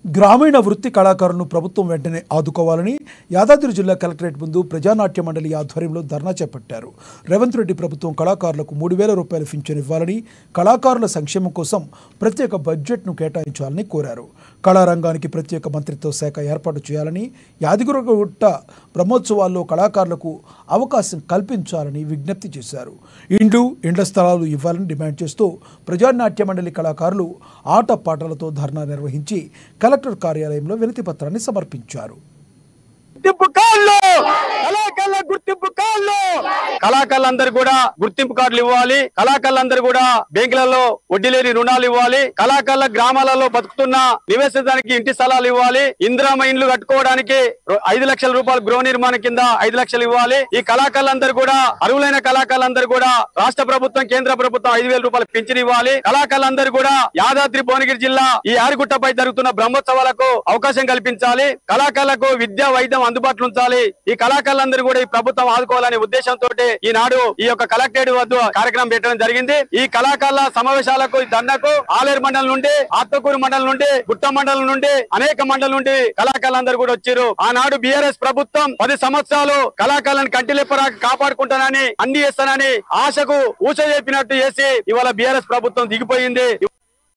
గ్రామీణ వృత్తి కళాకారులను ప్రభుత్వం వెంటనే ఆదుకోవాలని యాదాద్రి జిల్లా కలెక్టరేట్ ముందు ప్రజానాట్య మండలి ఆధ్వర్యంలో ధర్నా చేపట్టారు. రేవంత్ రెడ్డి ప్రభుత్వం కళాకారులకు 3,000 రూపాయల పింఛన్ ఇవ్వాలని, కళాకారుల సంక్షేమం కోసం ప్రత్యేక బడ్జెట్ను కేటాయించాలని కోరారు. కళారంగానికి ప్రత్యేక మంత్రిత్వ శాఖ ఏర్పాటు చేయాలని, యాదగిరిగుట్ట బ్రహ్మోత్సవాల్లో కళాకారులకు అవకాశం కల్పించాలని విజ్ఞప్తి చేశారు. ఇండ్ల స్థలాలు ఇవ్వాలని డిమాండ్ చేస్తూ ప్రజానాట్య మండలి కళాకారులు ఆటపాటలతో ధర్నా నిర్వహించి కలెక్టర్ కార్యాలయంలో వినతి పత్రాన్ని సమర్పించారు. కళాకారులందరూ కూడా గుర్తింపు కార్డులు ఇవ్వాలి. కళాకారులందరూ కూడా బ్యాంకులలో వడ్డీ లేని రుణాలు ఇవ్వాలి. కళాకారుల గ్రామాలలో బతుకుతున్న నివేశించడానికి ఇంటి స్థలాలు ఇవ్వాలి. ఇందిరమ్మ ఇండ్లు కట్టుకోవడానికి 5 లక్షల రూపాయలు గృహ నిర్మాణం కింద 5 లక్షలు ఇవ్వాలి. ఈ కళాకారులందరూ కూడా అర్హులైన కళాకారులందరూ కూడా రాష్ట్ర ప్రభుత్వం, కేంద్ర ప్రభుత్వం 5,000 రూపాయలు పింఛన్ ఇవ్వాలి. కళాకారులందరూ కూడా యాదాద్రి భువనగిరి జిల్లా ఈ యాదగిరిగుట్టపై జరుగుతున్న బ్రహ్మోత్సవాలకు అవకాశం కల్పించాలి. కళాకారులకు విద్య, వైద్యం అందుబాటులో ఉంచాలి. ఈ కళాకారులందరూ కూడా ఈ ప్రభుత్వం ఆదుకోవాలనే ఉద్దేశంతో ఈనాడు ఈ యొక్క కలెక్టరేట్ వద్ద కార్యక్రమం పెట్టడం జరిగింది. ఈ కళాకారుల సమావేశాలకు, దండకు ఆలేరు మండలం నుండి, ఆత్మకూరు మండలం నుండి, గుట్ట మండలం నుండి, అనేక మండలం నుండి కళాకారులందరూ కూడా వచ్చారు. ఆనాడు బీఆర్ఎస్ ప్రభుత్వం 10 సంవత్సరాలు కళాకారులను కంటిలెప్పరా కాపాడుకుంటానని, అన్ని చేస్తానని ఆశకు ఊస చెప్పినట్టు చేసి ఇవాళ బీఆర్ఎస్ ప్రభుత్వం దిగిపోయింది.